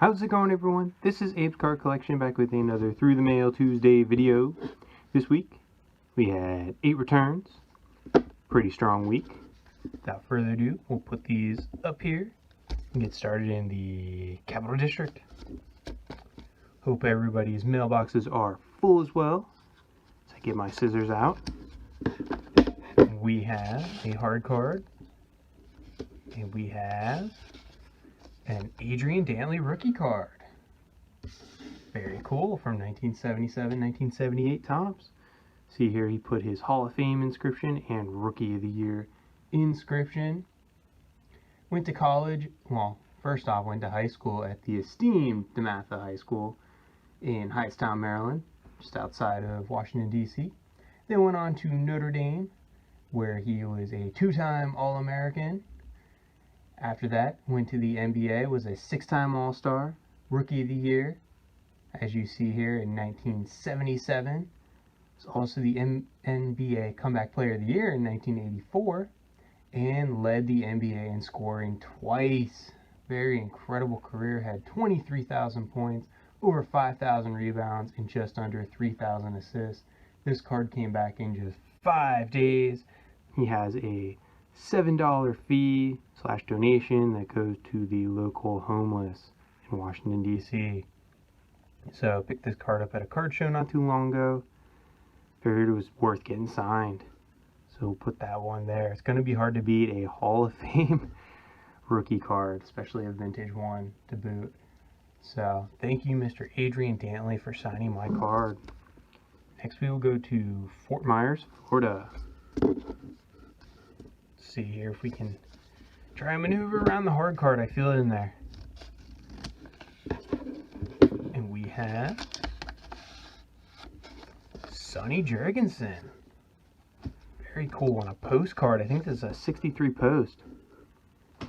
How's it going, everyone? This is Abe's Card Collection back with another Through the Mail Tuesday video. This week we had 8 returns. Pretty strong week. Without further ado, we'll put these up here and get started in the Capital District. Hope everybody's mailboxes are full as well. So I get my scissors out. We have a hard card. And we have an Adrian Dantley rookie card. Very cool, from 1977-1978 Topps. See here, he put his Hall of Fame inscription and Rookie of the Year inscription. Went to college, well, first off, went to high school at the esteemed DeMatha High School in Hightstown, Maryland, just outside of Washington, D.C. Then went on to Notre Dame, where he was a 2-time All-American. After that, went to the NBA, was a 6-time All-Star, Rookie of the Year, as you see here in 1977. Was also the NBA Comeback Player of the Year in 1984, and led the NBA in scoring twice. Very incredible career, had 23,000 points, over 5,000 rebounds, and just under 3,000 assists. This card came back in just 5 days. He has a $7 fee / donation that goes to the local homeless in Washington, D.C. So picked this card up at a card show not too long ago. Figured it was worth getting signed. So we'll put that one there. It's going to be hard to beat a Hall of Fame rookie card, especially a vintage one to boot. So thank you, Mr. Adrian Dantley, for signing my card. Next we will go to Fort Myers, Florida. See here if we can try and maneuver around the hard card. I feel it in there. And we have Sonny Jurgensen. Very cool on a postcard. I think this is a 63 post. I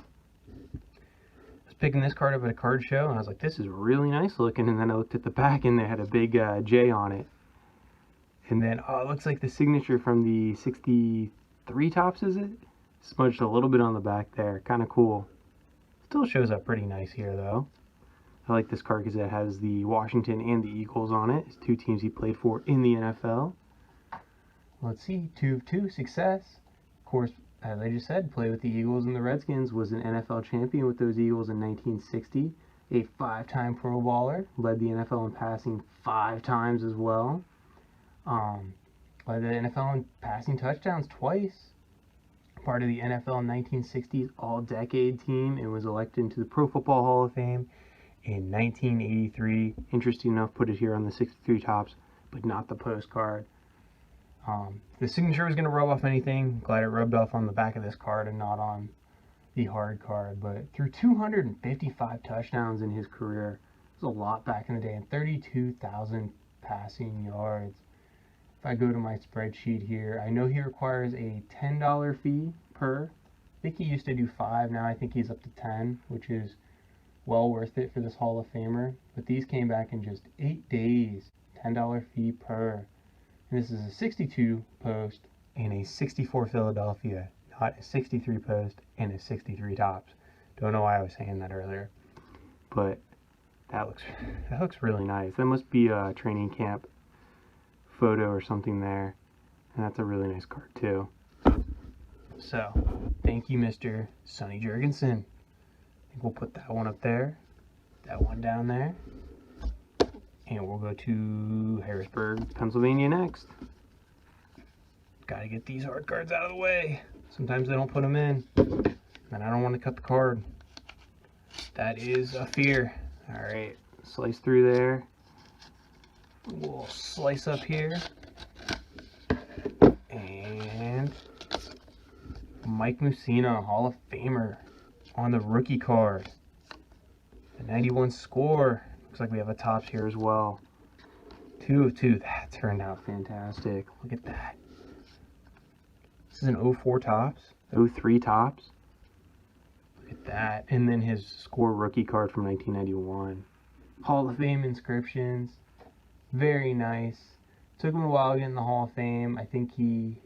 was picking this card up at a card show and I was like, this is really nice looking. And then I looked at the back and they had a big J on it. And then, oh, it looks like the signature from the 63 Topps, is it? Smudged a little bit on the back there. Kind of cool. Still shows up pretty nice here, though. I like this card because it has the Washington and the Eagles on it. It's 2 teams he played for in the NFL. Let's see. 2 of 2. Success. Of course, as I just said, played with the Eagles and the Redskins. Was an NFL champion with those Eagles in 1960. A 5-time Pro Bowler. Led the NFL in passing 5 times as well. Led the NFL in passing touchdowns twice. Part of the NFL 1960s All-Decade Team and was elected into the Pro Football Hall of Fame in 1983. Interesting enough, put it here on the 63 Topps, but not the postcard. The signature was going to rub off anything. Glad it rubbed off on the back of this card and not on the hard card. But through 255 touchdowns in his career, it was a lot back in the day, and 32,000 passing yards. If I go to my spreadsheet here, I know he requires a $10 fee per. I think he used to do 5, now I think he's up to 10, which is well worth it for this Hall of Famer. But these came back in just 8 days, $10 fee per. And this is a 62 post and a 64 Philadelphia, not a 63 post and a 63 Topps. Don't know why I was saying that earlier, but that looks really nice. That must be a training camp photo or something there, and that's a really nice card too. So thank you, Mr. Sonny Jurgensen. I think we'll put that one up there, that one down there, and we'll go to Harrisburg, Pennsylvania next. Gotta get these hard cards out of the way. Sometimes they don't put them in and I don't want to cut the card. That is a fear. All right, slice through there. We'll slice up here, and Mike Mussina, Hall of Famer, on the rookie card. The 91 score. Looks like we have a Topps here as well. 2 of 2. That turned out fantastic. Look at that. This is an 04 Topps, 03 Topps. Look at that. And then his score rookie card from 1991. Hall of Fame inscriptions. Very nice. Took him a while to get in the Hall of Fame. I think he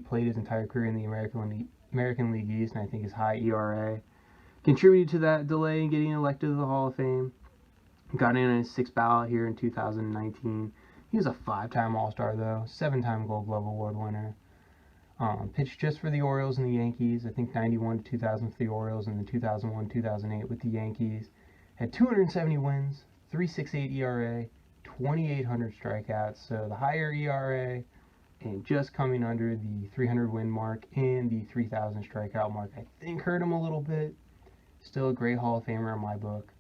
played his entire career in the American League East, and I think his high ERA contributed to that delay in getting elected to the Hall of Fame. Got in on his 6th ballot here in 2019. He was a 5-time All-Star, though, 7-time Gold Glove Award winner. Pitched just for the Orioles and the Yankees. I think 91 to 2000 for the Orioles, and then 2001-2008 with the Yankees. Had 270 wins, 3.68 ERA, 2,800 strikeouts. So the higher ERA, and just coming under the 300 win mark and the 3,000 strikeout mark, I think hurt him a little bit. Still a great Hall of Famer in my book.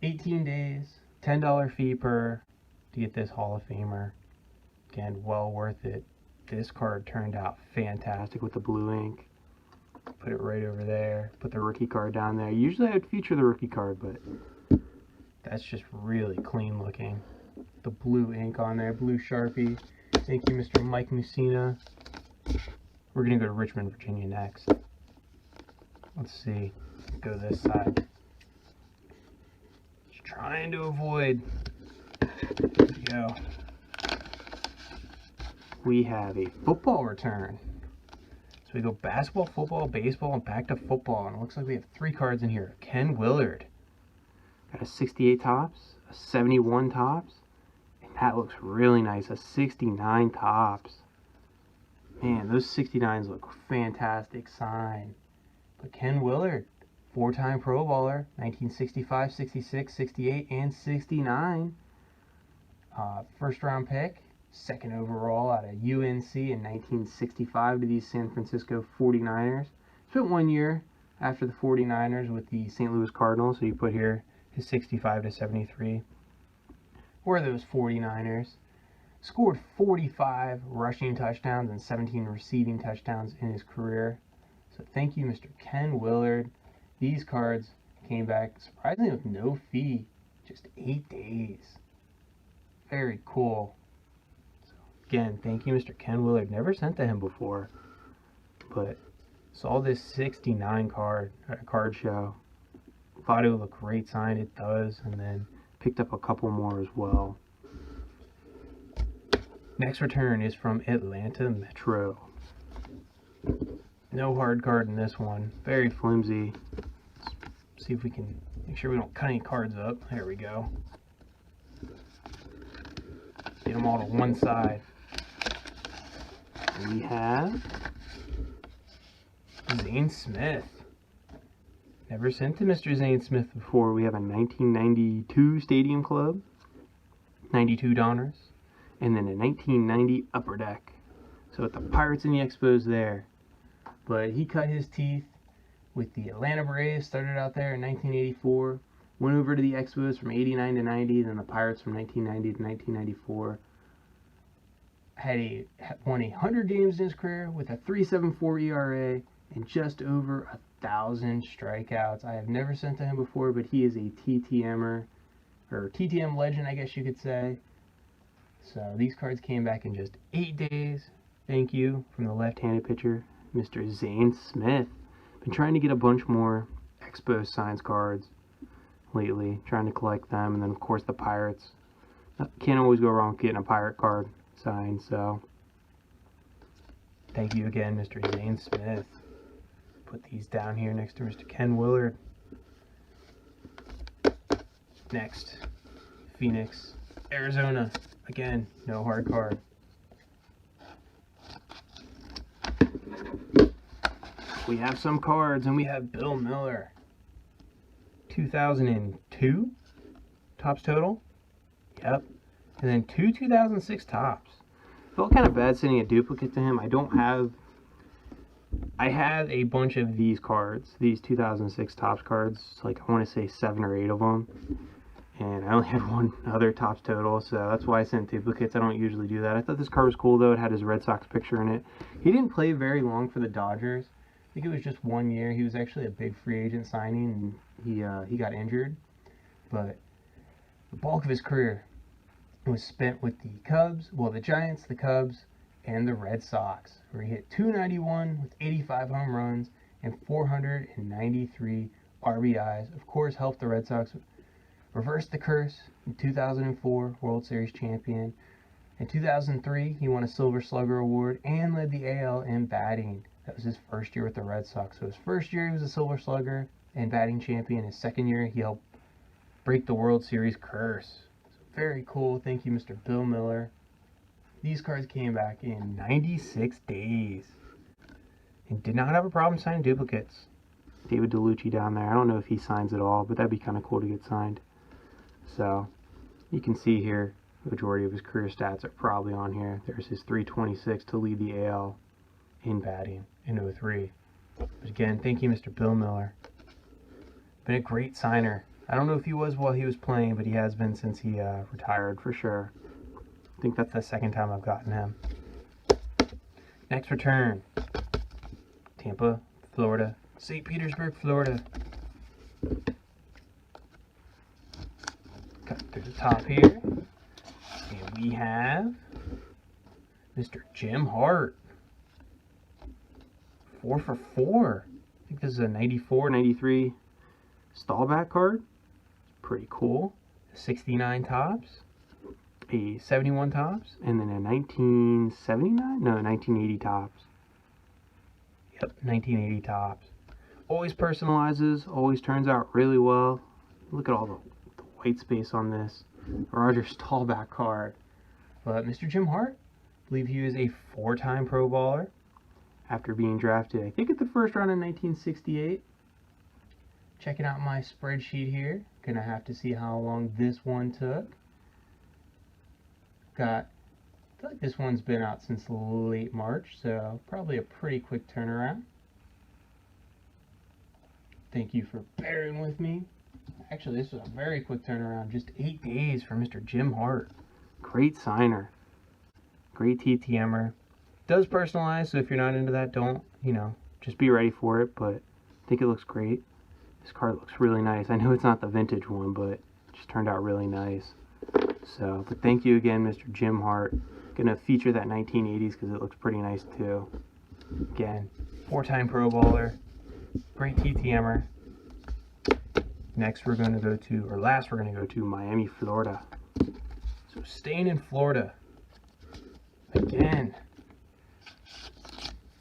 18 days, $10 fee per to get this Hall of Famer. Again, well worth it. This card turned out fantastic with the blue ink. Put it right over there. Put the rookie card down there. Usually I'd feature the rookie card, but that's just really clean looking. The blue ink on there, blue Sharpie. Thank you, Mr. Mike Mussina. We're going to go to Richmond, Virginia next. Let's see. Go this side. Just trying to avoid. There we go. We have a football return. So we go basketball, football, baseball, and back to football. And it looks like we have 3 cards in here. Ken Willard. Got a 68 tops, a 71 tops, and that looks really nice, a 69 tops. Man, those 69s look fantastic sign. But Ken Willard, 4-time Pro Bowler, 1965, 66, 68, and 69. First round pick, 2nd overall out of UNC in 1965 to these San Francisco 49ers. Spent 1 year after the 49ers with the St. Louis Cardinals, so you put here his 65 to 73. Were those 49ers. Scored 45 rushing touchdowns and 17 receiving touchdowns in his career. So thank you, Mr. Ken Willard. These cards came back surprisingly with no fee, just 8 days. Very cool. So again, thank you, Mr. Ken Willard. Never sent to him before, but saw this 69 card at a card show. Thought it would look great signed. It does, and then picked up a couple more as well. Next return is from Atlanta Metro. No hard card in this one. Very flimsy. Let's see if we can make sure we don't cut any cards up. There we go. Get them all to one side. We have Zane Smith. Never sent to Mr. Zane Smith before. We have a 1992 Stadium Club, 92 Donners, and then a 1990 Upper Deck. So with the Pirates and the Expos there. But he cut his teeth with the Atlanta Braves, started out there in 1984, went over to the Expos from 89 to 90, then the Pirates from 1990 to 1994. Won 100 games in his career with a 3.74 ERA and just over 1,000 strikeouts. I have never sent to him before, but he is a TTMer, or TTM legend, I guess you could say. So these cards came back in just 8 days. Thank you from the left-handed pitcher, Mr. Zane Smith. Been trying to get a bunch more Expos signs cards lately, trying to collect them, and then of course the Pirates. Can't always go wrong with getting a Pirate card signed, so thank you again, Mr. Zane Smith. Put these down here next to Mr. Ken Willard. Next, Phoenix, Arizona. Again, no hard card. We have some cards, and we have Bill Miller. 2002 tops total. Yep. And then 2 2006 tops. Felt kind of bad sending a duplicate to him. I had a bunch of these cards, these 2006 tops cards, like I want to say 7 or 8 of them. And I only had one other tops total, so that's why I sent duplicates. I don't usually do that. I thought this card was cool, though. It had his Red Sox picture in it. He didn't play very long for the Dodgers. I think it was just 1 year. He was actually a big free agent signing, and he got injured. But the bulk of his career was spent with the Cubs, well, the Giants, the Cubs, and the Red Sox, where he hit .291 with 85 home runs and 493 RBIs. Of course, helped the Red Sox reverse the curse in 2004, World Series champion. In 2003, he won a Silver Slugger Award and led the AL in batting. That was his first year with the Red Sox. So his first year he was a Silver Slugger, and batting champion. His second year, he helped break the World Series curse. So very cool. Thank you, Mr. Bill Miller. These cards came back in 96 days and did not have a problem signing duplicates. David DeLucci down there. I don't know if he signs at all, but that'd be kind of cool to get signed. So you can see here, the majority of his career stats are probably on here. There's his 326 to lead the AL in batting in 03. But again, thank you, Mr. Bill Miller. Been a great signer. I don't know if he was while he was playing, but he has been since he retired for sure. I think that's the second time I've gotten him. Next return. Tampa, Florida. St. Petersburg, Florida. Cut through the top here. And we have Mr. Jim Hart. 4 for 4. I think this is a 94, 93 Stallback card. Pretty cool. 69 tops. A 71 tops. And then a 1979? No, 1980 tops. Yep, 1980 tops. Always personalizes. Always turns out really well. Look at all the white space on this Roger Staubach card. But Mr. Jim Hart, I believe he was a 4-time Pro Bowler after being drafted, I think, at the first round in 1968. Checking out my spreadsheet here. Gonna have to see how long this one took. I feel like this one's been out since late March, so probably a pretty quick turnaround. Thank you for bearing with me. Actually, this was a very quick turnaround. Just 8 days for Mr. Jim Hart. Great signer. Great TTMer. Does personalize, so if you're not into that, don't, just be ready for it, but I think it looks great. This card looks really nice. I know it's not the vintage one, but it just turned out really nice. So, but thank you again, Mr. Jim Hart. Gonna feature that 1980s because it looks pretty nice too. Again, 4-time Pro Bowler. Great TTMer. Next we're going to go to, or last we're going to go to Miami, Florida. So staying in Florida. Again.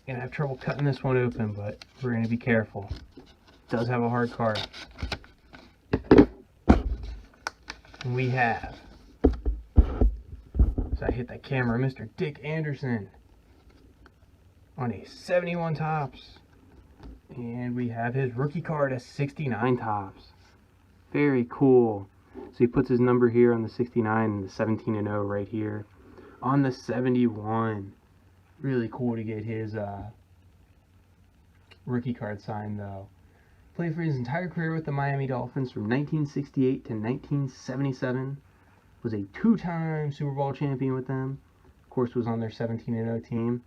Gonna have trouble cutting this one open, but we're going to be careful. It does have a hard card. And we have, so I hit that camera, Mr. Dick Anderson on a 71 tops. And we have his rookie card at 69 tops. Very cool. So he puts his number here on the 69 and the 17-0 right here on the 71. Really cool to get his rookie card signed though. Played for his entire career with the Miami Dolphins from 1968 to 1977. Was a 2-time Super Bowl champion with them. Of course, was on their 17-0 team.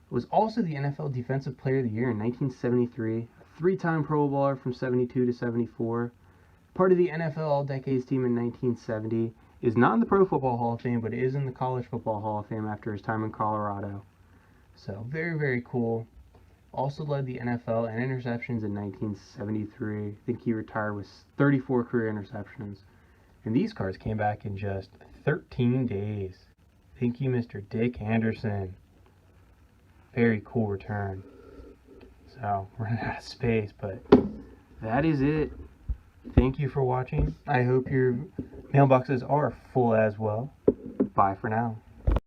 Was also the NFL Defensive Player of the Year in 1973. A 3-time Pro Bowler from 72 to 74. Part of the NFL All-Decades team in 1970. Is not in the Pro Football Hall of Fame, but is in the College Football Hall of Fame after his time in Colorado. So, very, very cool. Also led the NFL in interceptions in 1973. I think he retired with 34 career interceptions. And these cards came back in just 13 days. Thank you, Mr. Dick Anderson. Very cool return. So, we're running out of space, but that is it. Thank you for watching. I hope your mailboxes are full as well. Bye for now.